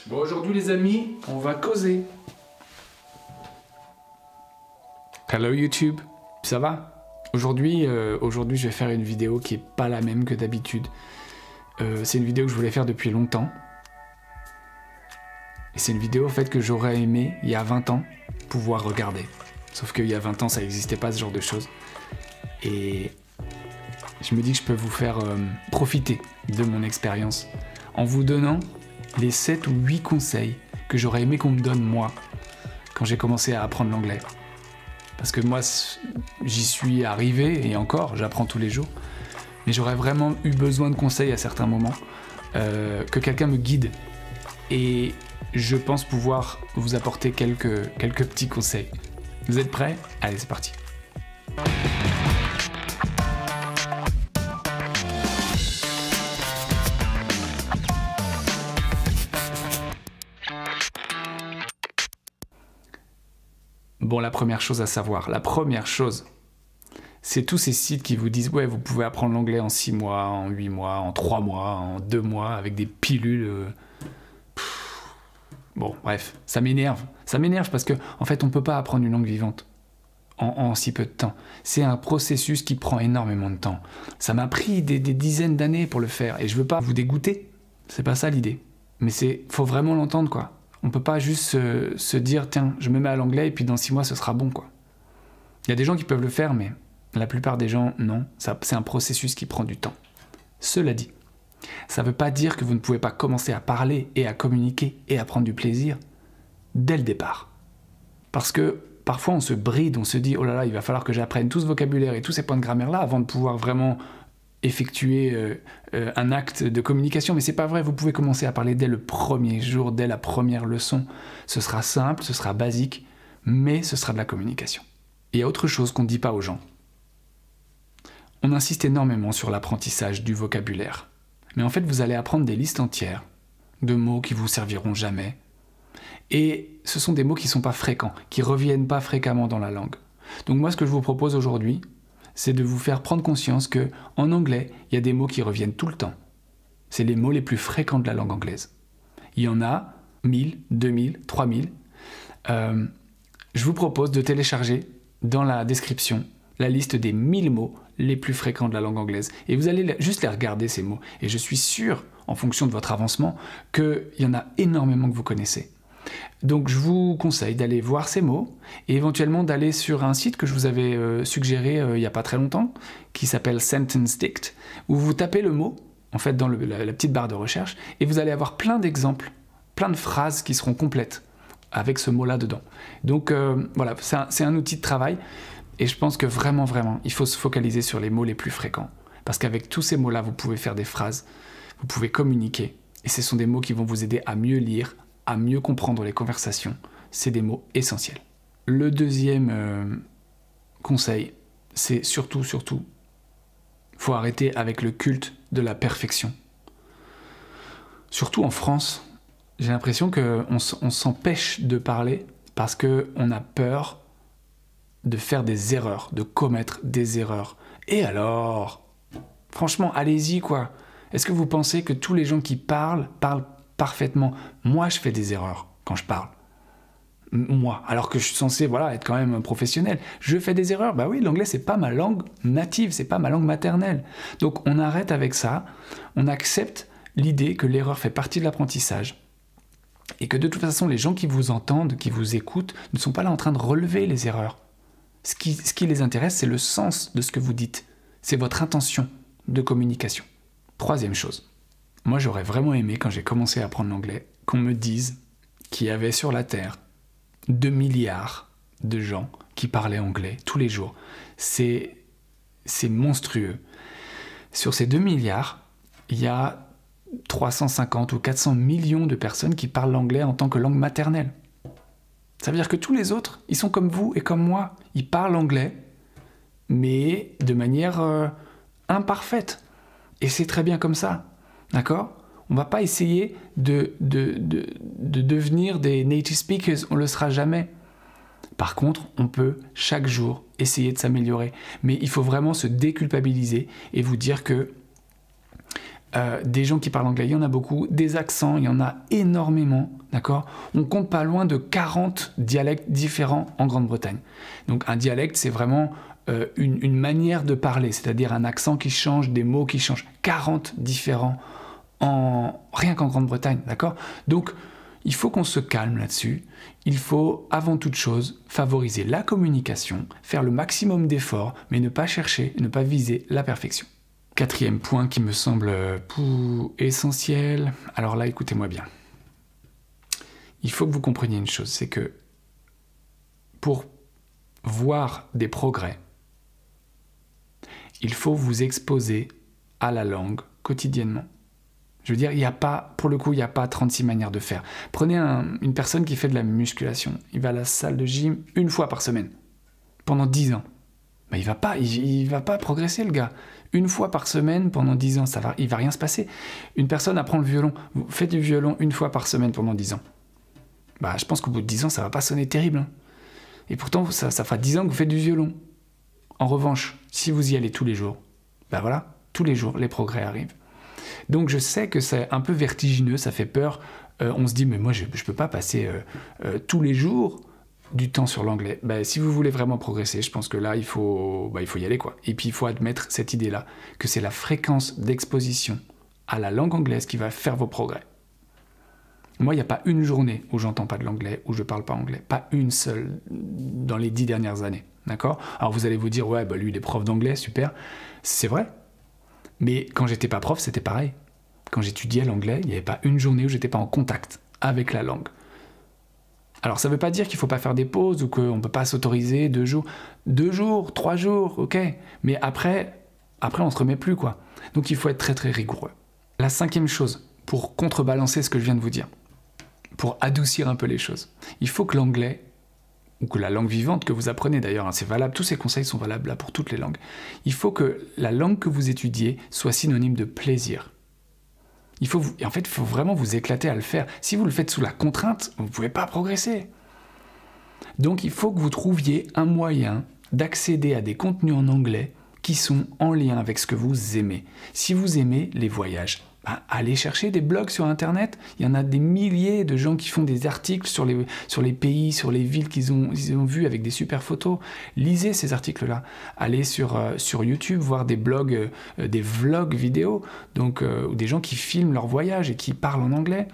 Bon, aujourd'hui les amis, on va causer. Hello YouTube, ça va? Aujourd'hui, je vais faire une vidéo qui est pas la même que d'habitude. C'est une vidéo que je voulais faire depuis longtemps. Et c'est une vidéo en fait que j'aurais aimé, il y a 20 ans, pouvoir regarder. Sauf qu'il y a 20 ans, ça n'existait pas ce genre de choses. Et je me dis que je peux vous faire profiter de mon expérience en vous donnant les 7 ou 8 conseils que j'aurais aimé qu'on me donne moi quand j'ai commencé à apprendre l'anglais. Parce que moi, j'y suis arrivé et encore, j'apprends tous les jours. Mais j'aurais vraiment eu besoin de conseils à certains moments, que quelqu'un me guide. Et je pense pouvoir vous apporter quelques petits conseils. Vous êtes prêts? Allez, c'est parti. Bon, la première chose à savoir, c'est tous ces sites qui vous disent « Ouais, vous pouvez apprendre l'anglais en 6 mois, en 8 mois, en 3 mois, en 2 mois, avec des pilules. » Bon, bref, ça m'énerve. Ça m'énerve parce que, en fait, on ne peut pas apprendre une langue vivante en si peu de temps. C'est un processus qui prend énormément de temps. Ça m'a pris des dizaines d'années pour le faire et je veux pas vous dégoûter. C'est pas ça l'idée. Mais faut vraiment l'entendre, quoi. On peut pas juste se dire « Tiens, je me mets à l'anglais et puis dans 6 mois, ce sera bon, quoi. » Il y a des gens qui peuvent le faire, mais la plupart des gens, non. C'est un processus qui prend du temps. Cela dit, ça ne veut pas dire que vous ne pouvez pas commencer à parler et à communiquer et à prendre du plaisir dès le départ. Parce que parfois on se bride, on se dit « Oh là là, il va falloir que j'apprenne tout ce vocabulaire et tous ces points de grammaire-là avant de pouvoir vraiment effectuer un acte de communication. » Mais c'est pas vrai, vous pouvez commencer à parler dès le premier jour, dès la première leçon. Ce sera simple, ce sera basique, mais ce sera de la communication. Et il y a autre chose qu'on ne dit pas aux gens. On insiste énormément sur l'apprentissage du vocabulaire. Mais en fait, vous allez apprendre des listes entières de mots qui vous serviront jamais. Et ce sont des mots qui ne sont pas fréquents, qui ne reviennent pas fréquemment dans la langue. Donc moi, ce que je vous propose aujourd'hui, c'est de vous faire prendre conscience qu'en anglais, il y a des mots qui reviennent tout le temps. C'est les mots les plus fréquents de la langue anglaise. Il y en a 1000, 2000, 3000. Je vous propose de télécharger dans la description la liste des 1000 mots les plus fréquents de la langue anglaise. Et vous allez juste les regarder, ces mots. Et je suis sûr, en fonction de votre avancement, qu'il y en a énormément que vous connaissez. Donc je vous conseille d'aller voir ces mots et éventuellement d'aller sur un site que je vous avais suggéré il n'y a pas très longtemps, qui s'appelle SentenceDict, où vous tapez le mot, en fait, dans la petite barre de recherche, et vous allez avoir plein d'exemples, plein de phrases qui seront complètes avec ce mot-là dedans. Donc voilà, c'est un outil de travail. Et je pense que vraiment, il faut se focaliser sur les mots les plus fréquents. Parce qu'avec tous ces mots-là, vous pouvez faire des phrases, vous pouvez communiquer. Et ce sont des mots qui vont vous aider à mieux lire, à mieux comprendre les conversations. C'est des mots essentiels. Le deuxième conseil, c'est surtout, faut arrêter avec le culte de la perfection. Surtout en France, j'ai l'impression qu'on s'empêche de parler parce qu'on a peur de faire des erreurs, de commettre des erreurs. Et alors, franchement, allez-y, quoi. Est-ce que vous pensez que tous les gens qui parlent parfaitement? Moi, je fais des erreurs quand je parle. Moi, alors que je suis censé être quand même professionnel. Je fais des erreurs. Bah oui, l'anglais, c'est pas ma langue native, c'est pas ma langue maternelle. Donc, on arrête avec ça. On accepte l'idée que l'erreur fait partie de l'apprentissage. Et que de toute façon, les gens qui vous entendent, qui vous écoutent, ne sont pas là en train de relever les erreurs. Ce qui les intéresse, c'est le sens de ce que vous dites. C'est votre intention de communication. Troisième chose. Moi, j'aurais vraiment aimé, quand j'ai commencé à apprendre l'anglais, qu'on me dise qu'il y avait sur la Terre 2 milliards de gens qui parlaient anglais tous les jours. C'est monstrueux. Sur ces 2 milliards, il y a 350 ou 400 millions de personnes qui parlent l'anglais en tant que langue maternelle. Ça veut dire que tous les autres, ils sont comme vous et comme moi. Ils parlent anglais, mais de manière imparfaite. Et c'est très bien comme ça. D'accord? On ne va pas essayer de devenir des native speakers. On ne le sera jamais. Par contre, on peut chaque jour essayer de s'améliorer. Mais il faut vraiment se déculpabiliser et vous dire que des gens qui parlent anglais, il y en a beaucoup, des accents, il y en a énormément, d'accord? On compte pas loin de 40 dialectes différents en Grande-Bretagne. Donc un dialecte, c'est vraiment une manière de parler, c'est-à-dire un accent qui change, des mots qui changent. 40 différents rien qu'en Grande-Bretagne, d'accord? Donc il faut qu'on se calme là-dessus. Il faut, avant toute chose, favoriser la communication, faire le maximum d'efforts, mais ne pas chercher, ne pas viser la perfection. Quatrième point qui me semble essentiel. Alors là, écoutez-moi bien. Il faut que vous compreniez une chose, c'est que pour voir des progrès, il faut vous exposer à la langue quotidiennement. Je veux dire, il n'y a pas, pour le coup, il n'y a pas 36 manières de faire. Prenez une personne qui fait de la musculation. Il va à la salle de gym 1 fois par semaine, pendant 10 ans. Ben, il va pas progresser, le gars. 1 fois par semaine, pendant 10 ans, il va rien se passer. Une personne apprend le violon. Vous faites du violon 1 fois par semaine pendant 10 ans. Bah, je pense qu'au bout de 10 ans, ça va pas sonner terrible. Hein. Et pourtant, ça fera 10 ans que vous faites du violon. En revanche, si vous y allez tous les jours, ben voilà, tous les jours, les progrès arrivent. Donc je sais que c'est un peu vertigineux, ça fait peur. On se dit, mais moi, je ne peux pas passer tous les jours du temps sur l'anglais. Ben, si vous voulez vraiment progresser, je pense que là, il faut y aller, quoi. Et puis, il faut admettre cette idée-là, que c'est la fréquence d'exposition à la langue anglaise qui va faire vos progrès. Moi, il n'y a pas une journée où j'entends pas de l'anglais, où je parle pas anglais. Pas une seule dans les 10 dernières années. D'accord? Alors, vous allez vous dire, ouais, bah, lui, il est prof d'anglais, super. C'est vrai. Mais quand j'étais pas prof, c'était pareil. Quand j'étudiais l'anglais, il n'y avait pas une journée où j'étais pas en contact avec la langue. Alors ça ne veut pas dire qu'il ne faut pas faire des pauses ou qu'on ne peut pas s'autoriser 2 jours. 2 jours, 3 jours, ok. Mais après on ne se remet plus, quoi. Donc il faut être très très rigoureux. La 5e chose, pour contrebalancer ce que je viens de vous dire, pour adoucir un peu les choses, il faut que l'anglais, ou que la langue vivante que vous apprenez d'ailleurs, hein, c'est valable, tous ces conseils sont valables là pour toutes les langues, il faut que la langue que vous étudiez soit synonyme de plaisir. Il faut vraiment vous éclater à le faire. Si vous le faites sous la contrainte, vous ne pouvez pas progresser. Donc il faut que vous trouviez un moyen d'accéder à des contenus en anglais qui sont en lien avec ce que vous aimez. Si vous aimez les voyages, allez chercher des blogs sur Internet. Il y en a des milliers de gens qui font des articles sur les pays, sur les villes qu'ils ont vues avec des super photos. Lisez ces articles-là. Allez sur YouTube voir des blogs, des vlogs vidéo, donc des gens qui filment leurs voyages et qui parlent en anglais.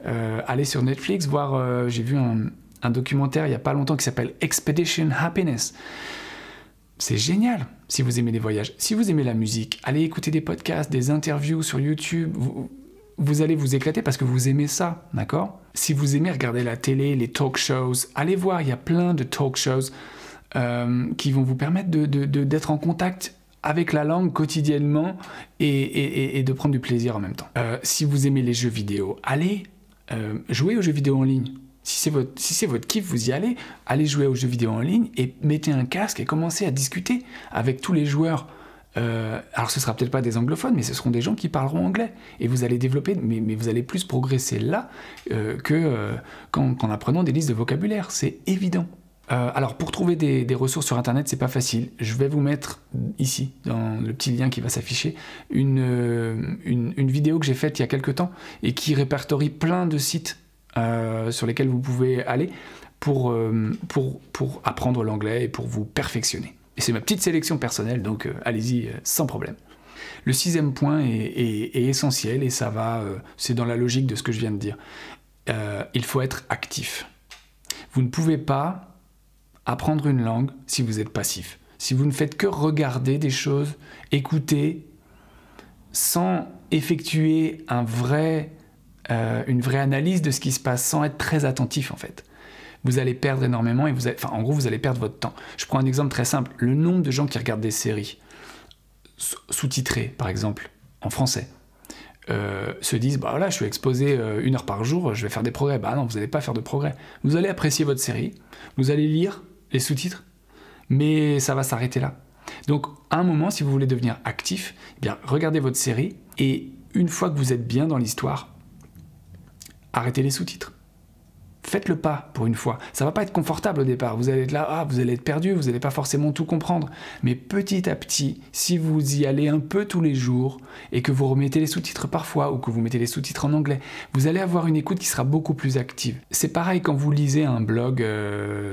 Allez sur Netflix voir, j'ai vu un documentaire il n'y a pas longtemps qui s'appelle Expedition Happiness. C'est génial si vous aimez les voyages. Si vous aimez la musique, allez écouter des podcasts, des interviews sur YouTube. Vous allez vous éclater parce que vous aimez ça, d'accord? Si vous aimez regarder la télé, les talk shows, allez voir, il y a plein de talk shows qui vont vous permettre d'être en contact avec la langue quotidiennement et de prendre du plaisir en même temps. Si vous aimez les jeux vidéo, allez jouer aux jeux vidéo en ligne. Si c'est votre kiff, vous y allez jouer aux jeux vidéo en ligne et mettez un casque et commencez à discuter avec tous les joueurs. Alors ce ne sera peut-être pas des anglophones, mais ce seront des gens qui parleront anglais. Et vous allez développer, mais vous allez plus progresser là qu'en apprenant des listes de vocabulaire. C'est évident. Alors pour trouver des ressources sur Internet, c'est pas facile. Je vais vous mettre ici, dans le petit lien qui va s'afficher, une vidéo que j'ai faite il y a quelques temps et qui répertorie plein de sites sur lesquels vous pouvez aller pour apprendre l'anglais et pour vous perfectionner. Et c'est ma petite sélection personnelle, donc allez-y sans problème. Le 6e point est essentiel et ça va, c'est dans la logique de ce que je viens de dire. Il faut être actif. Vous ne pouvez pas apprendre une langue si vous êtes passif. Si vous ne faites que regarder des choses, écouter, sans effectuer une vraie analyse de ce qui se passe, sans être très attentif en fait. Vous allez perdre énormément et en gros vous allez perdre votre temps. Je prends un exemple très simple, le nombre de gens qui regardent des séries sous-titrées par exemple en français se disent bah voilà je suis exposé 1 heure par jour, je vais faire des progrès. Bah non, vous n'allez pas faire de progrès. Vous allez apprécier votre série, vous allez lire les sous-titres, mais ça va s'arrêter là. Donc à un moment, si vous voulez devenir actif, eh bien regardez votre série et une fois que vous êtes bien dans l'histoire, arrêtez les sous-titres. Faites le pas pour une fois. Ça va pas être confortable au départ. Vous allez être là, vous allez être perdu, vous n'allez pas forcément tout comprendre. Mais petit à petit, si vous y allez un peu tous les jours et que vous remettez les sous-titres parfois ou que vous mettez les sous-titres en anglais, vous allez avoir une écoute qui sera beaucoup plus active. C'est pareil quand vous lisez un blog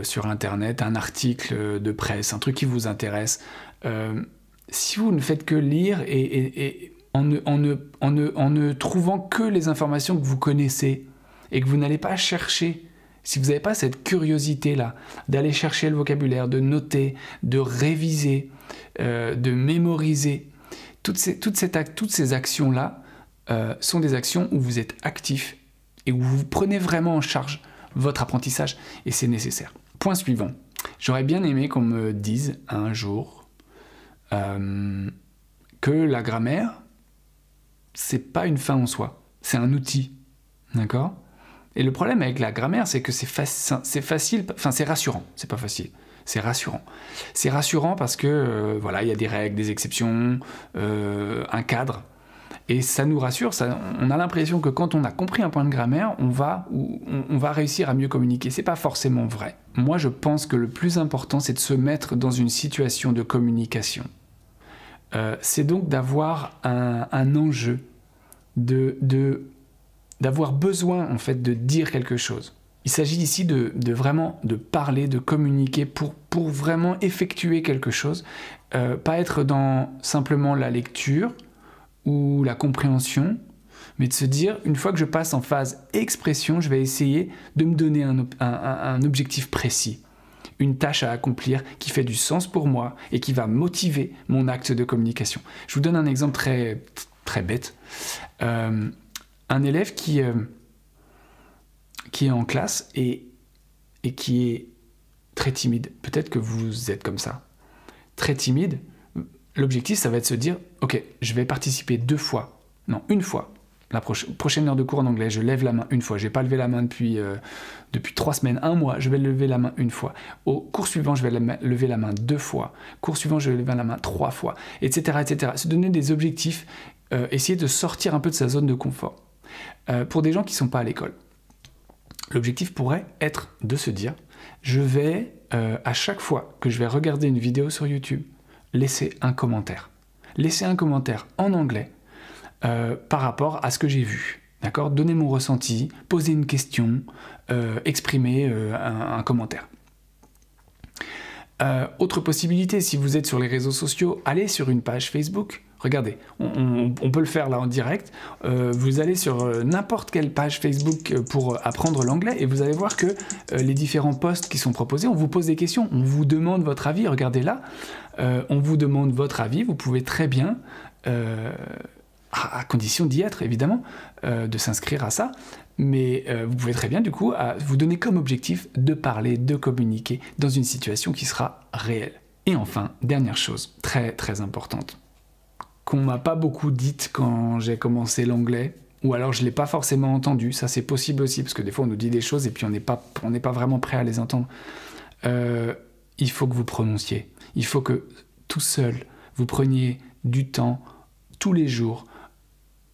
sur Internet, un article de presse, un truc qui vous intéresse. Si vous ne faites que lire et en ne trouvant que les informations que vous connaissez, et que vous n'allez pas chercher, si vous n'avez pas cette curiosité-là, d'aller chercher le vocabulaire, de noter, de réviser, de mémoriser, toutes ces actions-là sont des actions où vous êtes actif et où vous prenez vraiment en charge votre apprentissage, et c'est nécessaire. Point suivant. J'aurais bien aimé qu'on me dise un jour que la grammaire, c'est pas une fin en soi, c'est un outil, d'accord ? Et le problème avec la grammaire, c'est que c'est facile, enfin c'est rassurant, c'est pas facile, c'est rassurant. C'est rassurant parce que, voilà, il y a des règles, des exceptions, un cadre, et ça nous rassure, on a l'impression que quand on a compris un point de grammaire, on va réussir à mieux communiquer. C'est pas forcément vrai. Moi, je pense que le plus important, c'est de se mettre dans une situation de communication. C'est donc d'avoir un enjeu, d'avoir besoin en fait de dire quelque chose. Il s'agit ici de vraiment de parler, de communiquer pour vraiment effectuer quelque chose, pas être dans simplement la lecture ou la compréhension, mais de se dire, une fois que je passe en phase expression, je vais essayer de me donner un objectif précis, une tâche à accomplir qui fait du sens pour moi et qui va motiver mon acte de communication. Je vous donne un exemple très, très bête. Un élève qui est en classe et qui est très timide. Peut-être que vous êtes comme ça. Très timide, l'objectif, ça va être de se dire, ok, je vais participer une fois. La prochaine heure de cours en anglais, je lève la main une fois. Je n'ai pas levé la main depuis 3 semaines, 1 mois. Je vais lever la main une fois. Au cours suivant, je vais lever la main 2 fois. Cours suivant, je vais lever la main 3 fois, etc., etc. Se donner des objectifs, essayer de sortir un peu de sa zone de confort. Pour des gens qui ne sont pas à l'école, l'objectif pourrait être de se dire, je vais, à chaque fois que je vais regarder une vidéo sur YouTube, laisser un commentaire. Laisser un commentaire en anglais par rapport à ce que j'ai vu. D'accord ? Donner mon ressenti, poser une question, exprimer un commentaire. Autre possibilité, si vous êtes sur les réseaux sociaux, allez sur une page Facebook. Regardez, on peut le faire là en direct. Vous allez sur n'importe quelle page Facebook pour apprendre l'anglais et vous allez voir que les différents posts qui sont proposés, on vous pose des questions, on vous demande votre avis. Regardez là, on vous demande votre avis. Vous pouvez très bien, à condition d'y être évidemment, de s'inscrire à ça, mais vous pouvez très bien du coup vous donner comme objectif de parler, de communiquer dans une situation qui sera réelle. Et enfin, dernière chose, très très importante, qu'on m'a pas beaucoup dite quand j'ai commencé l'anglais, ou alors je l'ai pas forcément entendu, ça c'est possible aussi, parce que des fois on nous dit des choses et puis on n'est pas vraiment prêt à les entendre. Il faut que vous prononciez, il faut que tout seul, vous preniez du temps, tous les jours,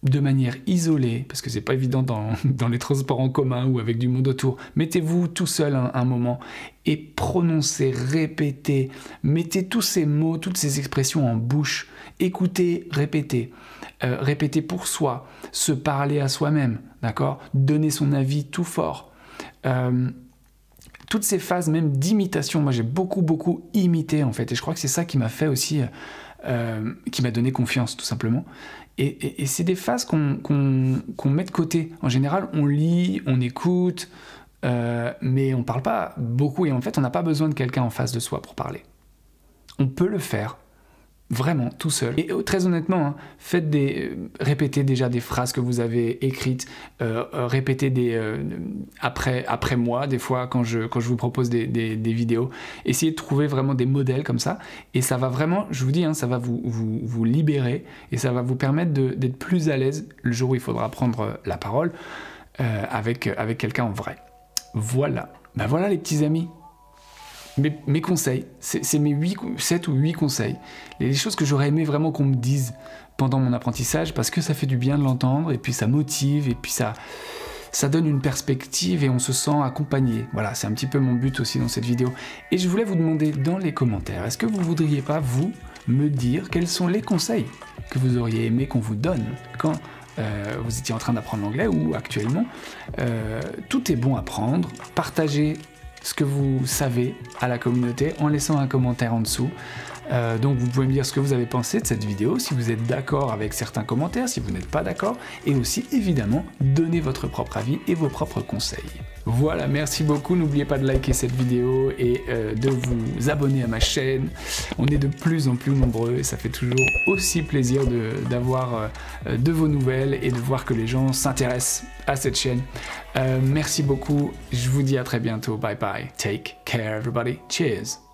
de manière isolée, parce que c'est pas évident dans les transports en commun ou avec du monde autour, mettez-vous tout seul un moment et prononcez, répétez, mettez tous ces mots, toutes ces expressions en bouche, écoutez, répétez, répétez pour soi, se parler à soi-même, d'accord ? Donner son avis tout fort. Toutes ces phases même d'imitation, moi j'ai beaucoup imité en fait, et je crois que c'est ça qui m'a fait aussi, qui m'a donné confiance tout simplement. Et c'est des phases qu'on met de côté. En général, on lit, on écoute, mais on parle pas beaucoup. Et en fait, on n'a pas besoin de quelqu'un en face de soi pour parler. On peut le faire vraiment tout seul. Et très honnêtement, répétez déjà des phrases que vous avez écrites, répétez après moi, des fois quand je vous propose des vidéos, essayez de trouver vraiment des modèles comme ça, et ça va vraiment, je vous dis, ça va vous libérer, et ça va vous permettre d'être plus à l'aise le jour où il faudra prendre la parole avec quelqu'un en vrai. Voilà, ben voilà les petits amis. Mes conseils, c'est mes 7 ou 8 conseils. Les choses que j'aurais aimé vraiment qu'on me dise pendant mon apprentissage, parce que ça fait du bien de l'entendre, et puis ça motive, et puis ça ça donne une perspective et on se sent accompagné. Voilà, c'est un petit peu mon but aussi dans cette vidéo. Et je voulais vous demander dans les commentaires, est-ce que vous voudriez pas, vous, me dire quels sont les conseils que vous auriez aimé qu'on vous donne quand vous étiez en train d'apprendre l'anglais ou actuellement. Tout est bon à prendre, partagez ce que vous savez à la communauté en laissant un commentaire en dessous. Donc vous pouvez me dire ce que vous avez pensé de cette vidéo, si vous êtes d'accord avec certains commentaires, si vous n'êtes pas d'accord, et aussi évidemment donner votre propre avis et vos propres conseils. Voilà, merci beaucoup, n'oubliez pas de liker cette vidéo et de vous abonner à ma chaîne. On est de plus en plus nombreux et ça fait toujours aussi plaisir d'avoir de vos nouvelles et de voir que les gens s'intéressent à cette chaîne. Merci beaucoup, je vous dis à très bientôt, bye bye, take care everybody, cheers.